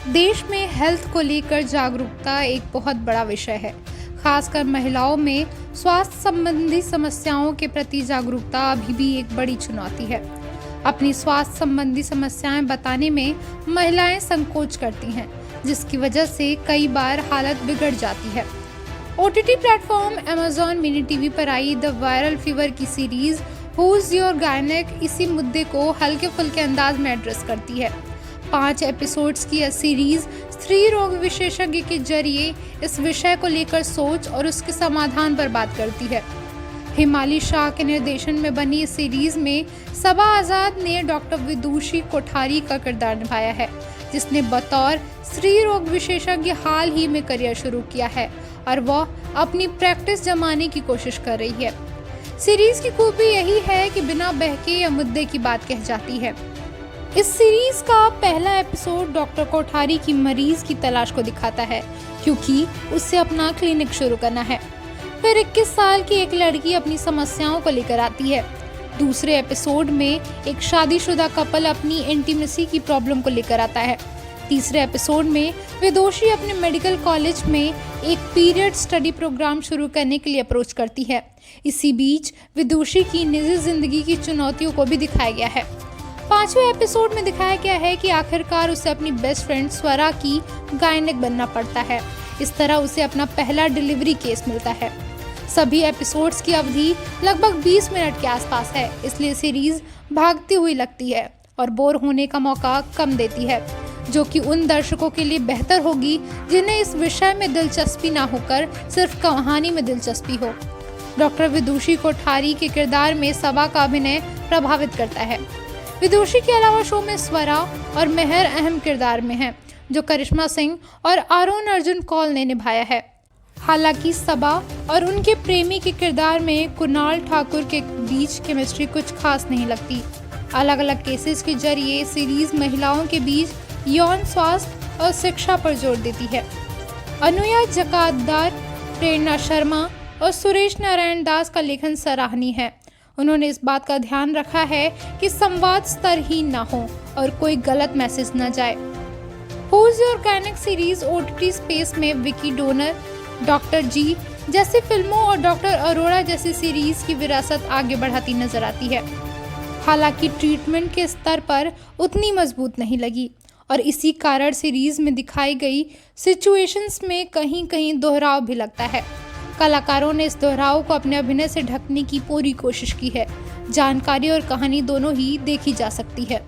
देश में हेल्थ को लेकर जागरूकता एक बहुत बड़ा विषय है। खासकर महिलाओं में स्वास्थ्य संबंधी समस्याओं के प्रति जागरूकता अभी भी एक बड़ी चुनौती है। अपनी स्वास्थ्य संबंधी समस्याएं बताने में महिलाएं संकोच करती हैं, जिसकी वजह से कई बार हालत बिगड़ जाती है। OTT platform Amazon mini TV पर आई द वायरल फीवर की सीरीज हुज योर गायनेक इसी मुद्दे को हल्के फुल्के अंदाज में एड्रेस करती है। 5 एपिसोड्स की यह सीरीज स्त्री रोग विशेषज्ञ के जरिए इस विषय को लेकर सोच और उसके समाधान पर बात करती है। हिमाली शाह के निर्देशन में बनी इस सीरीज में सबा आजाद ने डॉक्टर विदुषी कोठारी का किरदार निभाया है, जिसने बतौर स्त्री रोग विशेषज्ञ हाल ही में करियर शुरू किया है और वह अपनी प्रैक्टिस जमाने की कोशिश कर रही है। सीरीज की खूबी यही है कि बिना बहके या मुद्दे की बात कह जाती है। इस सीरीज का पहला एपिसोड डॉक्टर कोठारी की मरीज की तलाश को दिखाता है, क्योंकि उसे अपना क्लिनिक शुरू करना है। फिर 21 साल की एक लड़की अपनी समस्याओं को लेकर आती है। दूसरे एपिसोड में एक शादीशुदा कपल अपनी इंटीमेसी की प्रॉब्लम को लेकर आता है। तीसरे एपिसोड में विदुषी अपने मेडिकल कॉलेज में एक पीरियड स्टडी प्रोग्राम शुरू करने के लिए अप्रोच करती है। इसी बीच विदुषी की निजी जिंदगी की चुनौतियों को भी दिखाया गया है। 5वें एपिसोड में दिखाया गया है कि आखिरकार उसे अपनी बेस्ट फ्रेंड स्वरा की गायनेक बनना पड़ता है। इस तरह उसे अपना पहला डिलीवरी केस मिलता है। सभी एपिसोड्स की अवधि लगभग 20 मिनट के आसपास है, इसलिए सीरीज भागती हुई लगती है और बोर होने का मौका कम देती है, जो कि उन दर्शकों के लिए बेहतर होगी जिन्हें इस विषय में दिलचस्पी ना होकर सिर्फ कहानी में दिलचस्पी हो। डॉक्टर विदुषी कोठारी के किरदार में सबा का अभिनय प्रभावित करता है। विदुषी के अलावा शो में स्वरा और मेहर अहम किरदार में हैं, जो करिश्मा सिंह और अरुण अर्जुन कौल ने निभाया है। हालांकि सबा और उनके प्रेमी के किरदार में कुणाल ठाकुर के बीच केमिस्ट्री कुछ खास नहीं लगती। अलग अलग केसेस के जरिए सीरीज महिलाओं के बीच यौन स्वास्थ्य और शिक्षा पर जोर देती है। अनुया जकातदार, प्रेरणा शर्मा और सुरेश नारायण दास का लेखन सराहनीय है। उन्होंने इस बात का ध्यान रखा है कि संवाद स्तरहीन ना हो और कोई गलत मैसेज न जाए। Whose your gynaec series OTT space में विकी डोनर, डॉक्टर जी जैसी फिल्मों और डॉक्टर अरोड़ा जैसी सीरीज की विरासत आगे बढ़ाती नजर आती है। हालांकि ट्रीटमेंट के स्तर पर उतनी मजबूत नहीं लगी और इसी कारण सीरीज में दिखाई गई सिचुएशंस में कहीं कहीं दोहराव भी लगता है। कलाकारों ने इस दोहराव को अपने अभिनय से ढकने की पूरी कोशिश की है। जानकारी और कहानी दोनों ही देखी जा सकती है।